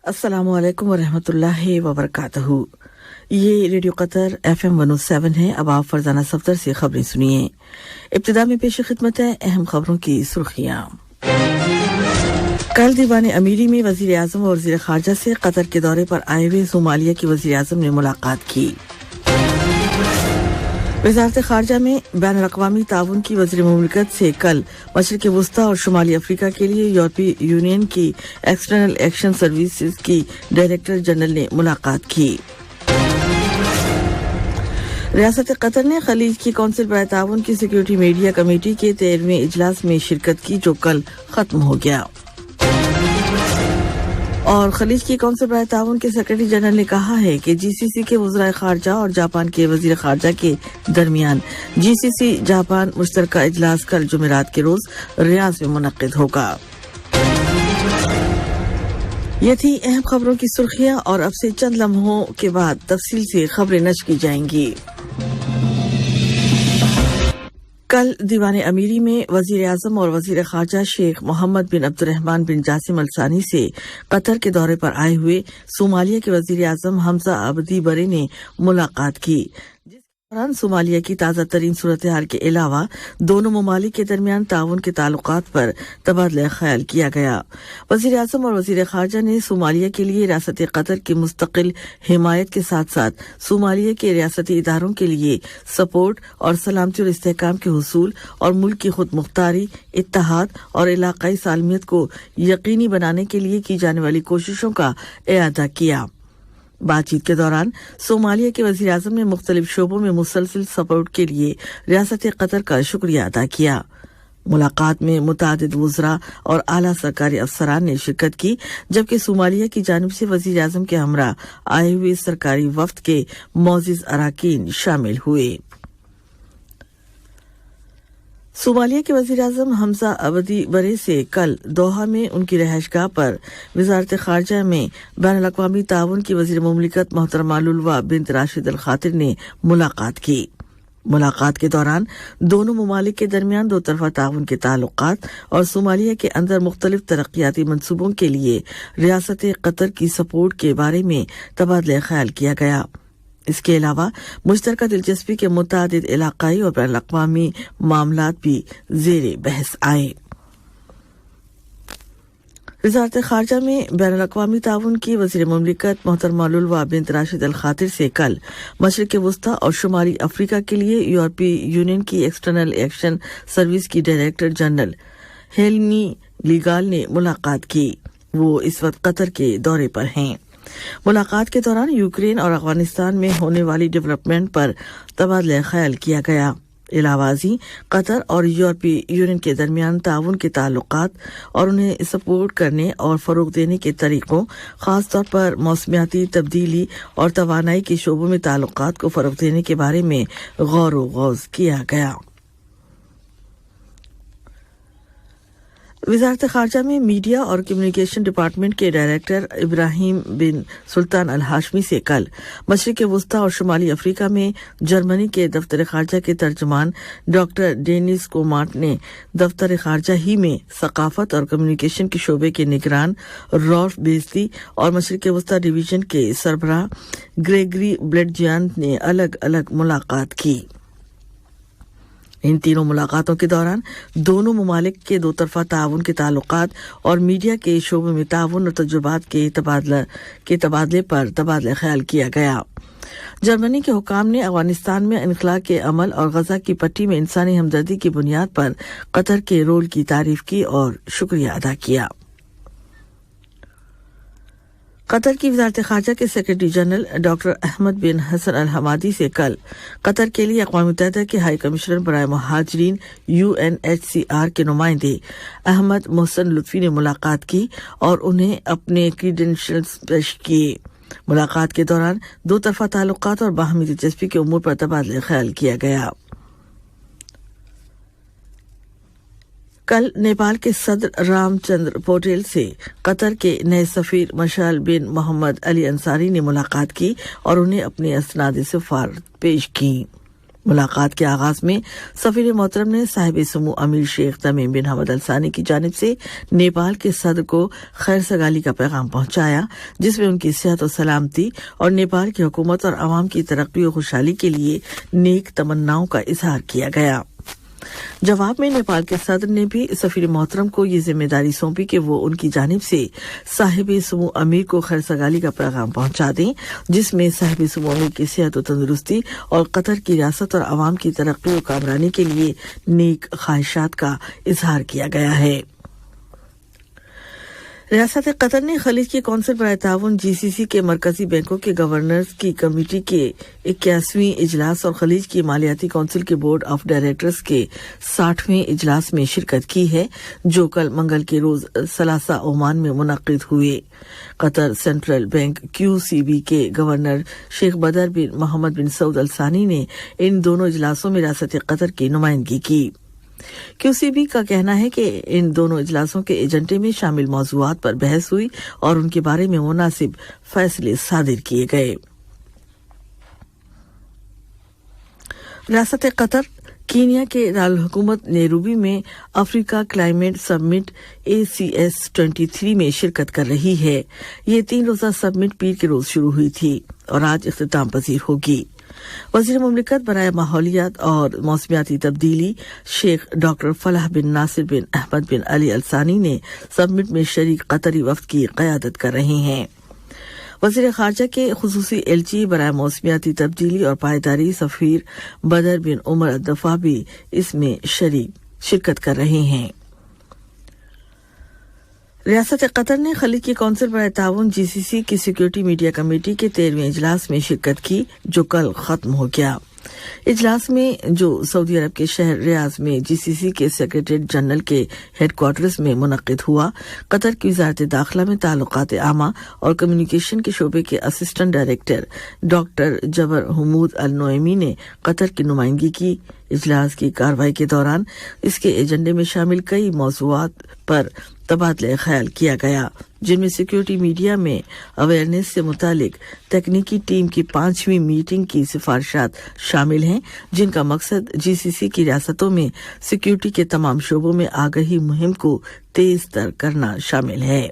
अस्सलामु अलैकुम वरहमतुल्लाहि वबरकातुहू। ये रेडियो कतर FM 107 है। अब आप फरजाना सफ्तर से खबरें सुनिए। इब्तिदा में पेश खिदमत है अहम खबरों की सुर्खियां। कल दीवान अमीरी में वजीर आजम और वजीर खारजा से कतर के दौरे पर आए हुए सोमालिया के वजीर आजम ने मुलाकात की। वजारत खारजा में बैन अल-अक़वामी ताउन की वज़ीर मुमलिकत से कल मशरिक़ वस्ता और शुमाली अफ्रीका के लिए यूरोपीय यूनियन की एक्सटर्नल एक्शन सर्विसेज की डायरेक्टर जनरल ने मुलाकात की। रियासत कतर ने खलीज की कौंसिल बराए ताउन की सिक्योरिटी मीडिया कमेटी के 13वें इजलास में शिरकत की, जो कल खत्म हो गया। और खलीज की कौंसिल बराए ताउन के सेक्रेटरी जनरल ने कहा है कि जीसीसी के वज़राए खारजा और जापान के वजीर खारजा के दरमियान जीसीसी जापान मुश्तरका इजलास कल जुमेरात के रोज रियाद में मुनक्किद होगा। ये थी अहम खबरों की सुर्खियां और अब से चंद लम्हों के बाद तफसील से खबरें नश्र की जाएंगी। कल दीवान अमीरी में वजीर आजम और वजीर खारजा शेख मोहम्मद बिन अब्दुर्रहमान बिन जासिम अल सानी से कतर के दौरे पर आए हुए सोमालिया के वजीर आजम हमजा अब्दी बरे ने मुलाकात की। दौरान सोमालिया की ताज़ा तरीन सूरत हाल के अलावा दोनों ममालिक के दरमियान ताउन के ताल्लुकात पर तबादला ख्याल किया गया। वजीर आजम और वजीर खारजा ने सोमालिया के लिए रियासत कतर की मुस्तकिल हिमायत के साथ साथ सोमालिया के रियासती इदारों के लिए सपोर्ट और सलामती और इस्तेहकाम के हुसूल और मुल्क की खुद मुख्तारी, इत्तेहाद और इलाकाई सालमियत को यकीनी बनाने के लिए की जाने वाली कोशिशों का इआदा किया। बातचीत के दौरान सोमालिया के वजीर आजम ने मुख्तलिफ शोबों में मुसलसल सपोर्ट के लिए रियासत कतर का शुक्रिया अदा किया। मुलाकात में मुतादिद वज़रा और आला सरकारी अफसरान ने शिरकत की, जबकि सोमालिया की जानिब से वजीर आजम के हमरा आए हुए सरकारी वफ्द के मौजिज़ अराकीन शामिल हुए। सोमालिया के वजीर आजम हमजा अब्दी बरे से कल दोहा में उनकी रहायशगाह पर वजारत खारजा में बैन अल-अक़वामी ताउन की वज़ीर मुमलिकत मोहतरमा लुलवा बिन्त राशिद अल खातिर ने मुलाकात की। मुलाकात के दौरान दोनों ममालिक के दरमियान दो तरफा ताउन के ताल्लुकात और सोमालिया के अंदर मुख्तलिफ तरक्याती मंसूबों के लिए रियासत कतर की सपोर्ट के बारे में तबादला ख्याल किया गया। इसके अलावा मुश्तरका दिलचस्पी के मुतादिद इलाकाई और बैन अल-अक़वामी मामलात भी ज़ेरे बहस आए। वज़ारत खारजा में बैन अल-अक़वामी ताउन की वज़ीर मुमलिकत मोहतरमा लुलवा बिन्त राशिद अल खातिर से कल मशरिक़ वस्ता और शुमाली अफ्रीका के लिए यूरोपीय यूनियन की एक्सटर्नल एक्शन सर्विस की डायरेक्टर जनरल हेलेनी लीगाल ने मुलाकात की। वो इस वक्त कतर के दौरे पर हैं। मुलाकात के दौरान यूक्रेन और अफगानिस्तान में होने वाली डेवलपमेंट पर तबादला ख्याल किया गया। इलावाजी कतर और यूरोपीय यूनियन के दरमियान ताउन के ताल्लुकात और उन्हें सपोर्ट करने और फरोग देने के तरीकों, खास तौर पर मौसमियाती तब्दीली और तवानाई के शोबों में ताल्लुकात को फरोग देने के बारे में गौर व गौज़ किया गया। वज़ारत खारजा में मीडिया और कम्युनिकेशन डिपार्टमेंट के डायरेक्टर इब्राहिम बिन सुल्तान अल हाशमी से कल मशरिक़ वस्ता और शुमाली अफ्रीका में जर्मनी के दफ्तर खारजा के तर्जुमान डॉक्टर डेनिस कोमार्ट ने दफ्तर खारजा ही में सकाफत और कम्युनिकेशन के शोबे के निगरान रॉल्फ बेस्ली और मशरिक़ वस्ता डिवीजन के सरबराह ग्रेगरी ब्लेडजियान ने अलग अलग मुलाकात की। इन तीनों मुलाकातों के दौरान दोनों ममालिक के दो तरफा ताउन के ताल्लुकात और मीडिया के शोबे में ताउन और तजुर्बात के तबादले पर तबादला ख्याल किया गया। जर्मनी के हुकाम ने अफगानिस्तान में इनखला के अमल और गजा की पट्टी में इंसानी हमदर्दी की बुनियाद पर कतर के रोल की तारीफ की और शुक्रिया अदा किया। कतर की वज़ारत खारजा के सेक्रेटरी जनरल डॉक्टर अहमद बिन हसन अल हमादी से कल कतर के लिए अक़वाम मुत्तहिदा के हाई कमिश्नर बराए मुहाजिरीन UNHCR के नुमाइंदे अहमद मोहसन लुत्फी ने मुलाकात की और उन्हें अपने क्रीडेंशियल्स पेश किए। मुलाकात के दौरान दो तरफा ताल्लुकात और बाहमी दिलचस्पी के उमूर पर तबादला ख्याल किया गया। कल नेपाल के सदर रामचंद्र पौडेल से कतर के नए सफीर मशाल बिन मोहम्मद अली अंसारी ने मुलाकात की और उन्हें अपनी असनाद सफारत पेश की। ملاقات کے آغاز میں سفیر محترم نے صاحب سمو امیر شیخ تمیم بن حمد الثانی کی جانب سے نیپال کے صدر کو خیر سگالی کا پیغام پہنچایا، جس میں ان کی صحت و سلامتی اور نیپال کی حکومت اور عوام کی ترقی و خوشحالی کے لیے نیک تمناؤں کا اظہار کیا گیا۔ جواب میں نیپال کے صدر نے بھی سفیر محترم کو یہ ذمہ داری سونپی کہ وہ ان کی جانب سے صاحب سمو امیر کو خیر سگالی کا پیغام پہنچا دیں، جس میں صاحب سمو امیر کی صحت و تندرستی اور قطر کی ریاست اور عوام کی ترقی و کامرانی کے لیے نیک خواہشات کا اظہار کیا گیا ہے۔ ریاست قطر نے خلیج کی کونسل برائے تعاون GCC کے مرکزی بینکوں کے گورنرز کی کمیٹی کے 81ویں اجلاس اور خلیج کی مالیاتی کونسل کے بورڈ آف ڈائریکٹرز کے 60ویں اجلاس میں شرکت کی ہے، جو کل منگل کے روز ثلاثہ عمان میں منعقد ہوئے۔ قطر سینٹرل بینک QCB کے گورنر شیخ بدر بن محمد بن سعود الثانی نے ان دونوں اجلاسوں میں ریاست قطر کی نمائندگی کی۔ QCB کا کہنا ہے کہ ان دونوں اجلاسوں کے ایجنڈے میں شامل موضوعات پر بحث ہوئی اور ان کے بارے میں مناسب فیصلے صادر کیے گئے۔ ریاست قطر کینیا کے دارالحکومت نیروبی میں افریقہ کلائمیٹ سمٹ ACS23 میں شرکت کر رہی ہے۔ یہ 3 روزہ سمٹ پیر کے روز شروع ہوئی تھی اور آج اختتام پذیر ہوگی۔ وزیر مملکت برائے ماحولیات اور موسمیاتی تبدیلی شیخ ڈاکٹر فلاح بن ناصر بن احمد بن علی الثانی نے سمٹ میں شریک قطری وفد کی قیادت کر رہے ہیں۔ وزیر خارجہ کے خصوصی ایلچی برائے موسمیاتی تبدیلی اور پائیداری سفیر بدر بن عمر الدفاع بھی اس میں شرکت کر رہے ہیں۔ ریاست قطر نے خلیج کی کونسل برائے تعاون GCC کی سیکیورٹی میڈیا کمیٹی کے 13ویں اجلاس میں شرکت کی، جو کل ختم ہو گیا۔ اجلاس میں، جو سعودی عرب کے شہر ریاض میں GCC کے سیکریٹریٹ جنرل کے ہیڈ کوارٹرز میں منعقد ہوا، قطر کی وزارت داخلہ میں تعلقات عامہ اور کمیونیکیشن کے شعبے کے اسسٹنٹ ڈائریکٹر ڈاکٹر جبر حمود النعیمی نے قطر کی نمائندگی کی۔ اجلاس کی کارروائی کے دوران اس کے ایجنڈے میں شامل کئی موضوعات پر تبادلہ خیال کیا گیا، جن میں سیکیورٹی میڈیا میں اویئرنیس سے متعلق تکنیکی ٹیم کی 5ویں میٹنگ کی سفارشات شامل ہیں، جن کا مقصد GCC کی ریاستوں میں سیکیورٹی کے تمام شعبوں میں آگہی مہم کو تیز تر کرنا شامل ہے۔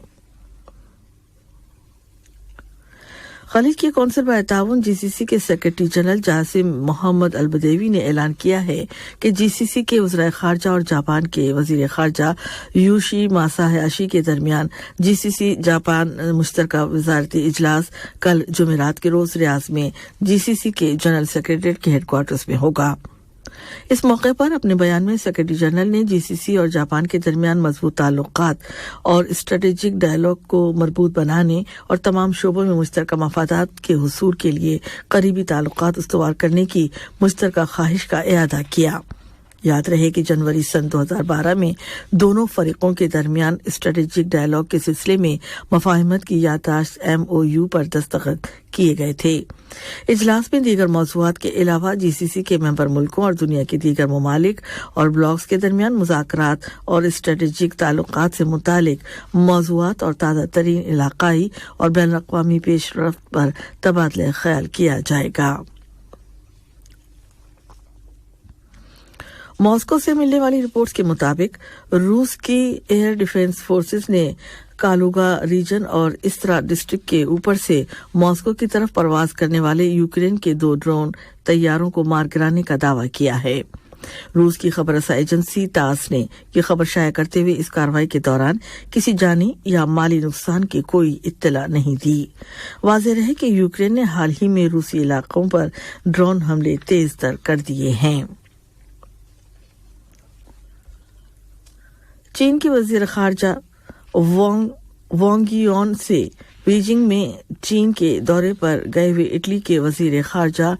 خلیج کی کونسل برائے تعاون GCC کے سیکریٹری جنرل جاسم محمد البدیوی نے اعلان کیا ہے کہ GCC کے وزرائے خارجہ اور جاپان کے وزیر خارجہ یوشی ماساہاشی کے درمیان GCC جاپان مشترکہ وزارتی اجلاس کل جمعرات کے روز ریاض میں GCC کے جنرل سیکریٹریٹ کے ہیڈ کوارٹرز میں ہوگا۔ اس موقع پر اپنے بیان میں سیکریٹری جنرل نے GCC اور جاپان کے درمیان مضبوط تعلقات اور اسٹریٹجک ڈائیلاگ کو مربوط بنانے اور تمام شعبوں میں مشترکہ مفادات کے حصول کے لیے قریبی تعلقات استوار کرنے کی مشترکہ خواہش کا اعادہ کیا۔ یاد رہے کہ جنوری سن 2012 میں دونوں فریقوں کے درمیان اسٹریٹجک ڈائیلاگ کے سلسلے میں مفاہمت کی یادداشت MOU پر دستخط کیے گئے تھے۔ اجلاس میں دیگر موضوعات کے علاوہ GCC کے ممبر ملکوں اور دنیا کے دیگر ممالک اور بلاکس کے درمیان مذاکرات اور اسٹریٹجک تعلقات سے متعلق موضوعات اور تازہ ترین علاقائی اور بین الاقوامی پیش رفت پر تبادلہ خیال کیا جائے گا۔ ماسکو سے ملنے والی رپورٹس کے مطابق روس کی ایئر ڈیفنس فورسز نے کالوگا ریجن اور استرا ڈسٹرکٹ کے اوپر سے ماسکو کی طرف پرواز کرنے والے یوکرین کے 2 ڈرون طیاروں کو مار گرانے کا دعویٰ کیا ہے۔ روس کی خبر رساں ایجنسی تاس نے یہ خبر شائع کرتے ہوئے اس کارروائی کے دوران کسی جانی یا مالی نقصان کی کوئی اطلاع نہیں دی۔ واضح رہے کہ یوکرین نے حال ہی میں روسی علاقوں پر ڈرون حملے تیز تر کر دیے ہیں۔ چین کی وزیر خارجہ وانگ یون سے بیجنگ میں چین کے دورے پر گئے ہوئے اٹلی کے وزیر خارجہ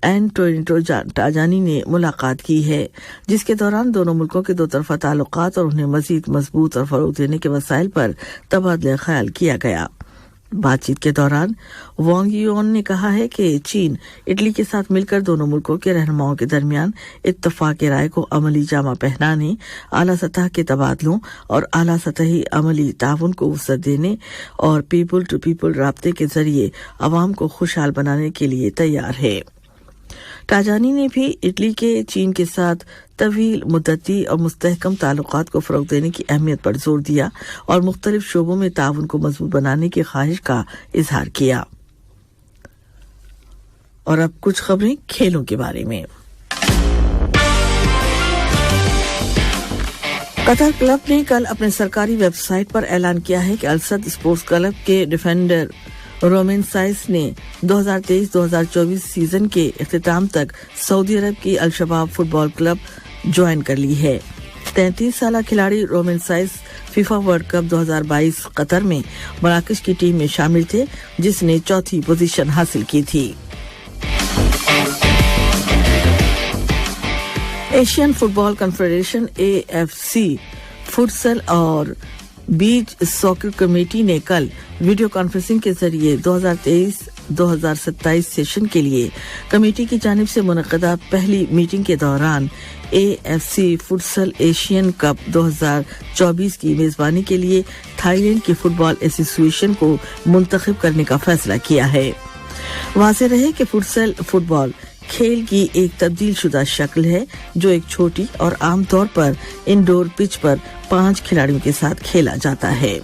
اینٹونیو ٹاجانی نے ملاقات کی ہے، جس کے دوران دونوں ملکوں کے 2 طرفہ تعلقات اور انہیں مزید مضبوط اور فروغ دینے کے وسائل پر تبادلہ خیال کیا گیا۔ بات چیت کے دوران وانگ یون نے کہا ہے کہ چین اٹلی کے ساتھ مل کر دونوں ملکوں کے رہنماؤں کے درمیان اتفاق رائے کو عملی جامہ پہنانے، اعلیٰ سطح کے تبادلوں اور اعلیٰ سطحی عملی تعاون کو وسعت دینے اور پیپل ٹو پیپل رابطے کے ذریعے عوام کو خوشحال بنانے کے لیے تیار ہے۔ टाजानी ने भी इटली के चीन के साथ तवील मुद्दती और मुस्तहकम ताल्लुकात को फरोग देने की अहमियत पर जोर दिया और मुख्तलिफ शोबों में ताउन को मजबूत बनाने की ख्वाहिश का इजहार किया। और अब कुछ खबरें खेलों के बारे में। कतर क्लब ने कल अपने सरकारी वेबसाइट पर ऐलान किया है कि अलसद स्पोर्ट्स क्लब के डिफेंडर रोमेन साइस ने 2023-2024 सीजन के इख्तिताम तक सऊदी अरब की अल शबाब फुटबॉल क्लब ज्वाइन कर ली है। 33 साला खिलाड़ी रोमेन साइस फीफा वर्ल्ड कप 2022 कतर में मराकश की टीम में शामिल थे, जिसने चौथी पोजीशन हासिल की थी। Asian football confederation AFC futsal और बीच सॉकर कमेटी ने कल वीडियो कॉन्फ्रेंसिंग के जरिए 2023-2027 सेशन के लिए कमेटी की जानिब से मुनक़दा पहली मीटिंग के दौरान AFC फुटसल एशियन कप 2024 की मेजबानी के लिए थाईलैंड की फुटबॉल एसोसिएशन को मुंतखब करने का फैसला किया है। वाज़ेह रहे कि फुटसल फुटबॉल खेल की एक तब्दील शुदा शक्ल है जो एक छोटी और आमतौर पर इंडोर पिच पर 5 खिलाड़ियों के साथ खेला जाता है।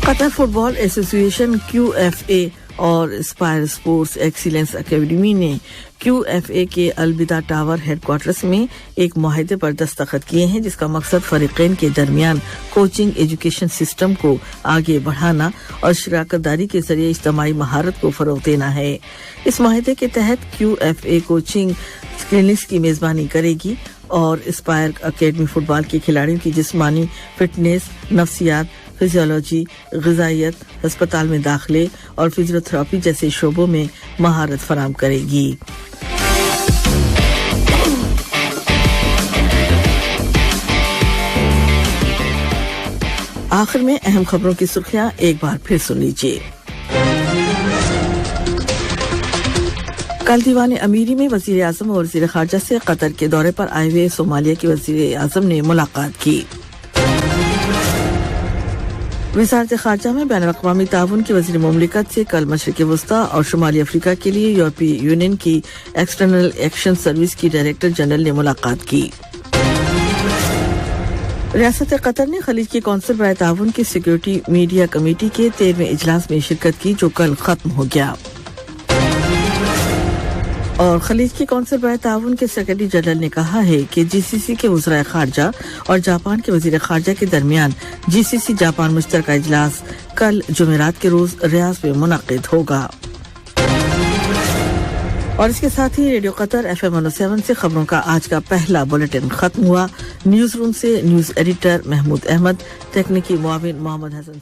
कतर फुटबॉल एसोसिएशन QFA और स्पायर स्पोर्ट्स एक्सीलेंस एकेडमी ने QFA के अलविदा टावर हेडक्वार्टर्स में एक मुआहदे पर दस्तखत किए हैं, जिसका मकसद फरीकैन के दरमियान कोचिंग एजुकेशन सिस्टम को आगे बढ़ाना और शराकतदारी के जरिए इज्तिमाई महारत को फरोग देना है। इस मुआहदे के तहत QFA कोचिंग क्लिनिक्स की मेजबानी करेगी और स्पायर एकेडमी फुटबॉल के खिलाड़ियों की जिस्मानी फिटनेस, नफ्सियात, फिजियोलॉजी, ग़िज़ाइयत, अस्पताल में दाखिले और फिजियोथेरेपी जैसे शोबों में महारत फराहम करेगी। आखिर में अहम खबरों की सुर्खियां एक बार फिर सुन लीजिए। कल दीवान अमीरी में वज़ीर आज़म और वज़ीर ख़ारजा से कतर के दौरे पर आए हुए सोमालिया के वज़ीर आज़म ने मुलाकात की। वज़ारत ख़ारजा में बैनुल-अक़वामी ताउन की वज़ीर मुमलिकत से कल मशरिक़ वस्ता और शुमाली अफ्रीका के लिए यूरोपीय यूनियन की एक्सटर्नल एक्शन सर्विस की डायरेक्टर जनरल ने मुलाकात की। रियासत कतर ने खलीज की कौंसिल बराए ताउन की सिक्योरिटी मीडिया कमेटी के 13वें इजलास में शिरकत की, जो कल खत्म हो गया। और खलीज की कौंसिल बराए ताउन के सेक्रेटरी जनरल ने कहा है कि GCC के वज़राए ख़ारजा और जापान के वज़ीर ख़ारजा के दरमियान GCC जापान मुश्तरका इजलास कल जुमेरात के रोज रियाद में मुनक़िद होगा। और इसके साथ ही रेडियो कतर FM 107 से खबरों का आज का पहला बुलेटिन खत्म हुआ। न्यूज़ रूम से न्यूज़ एडिटर महमूद अहमद, तकनीकी मुआविन मोहम्मद हसन।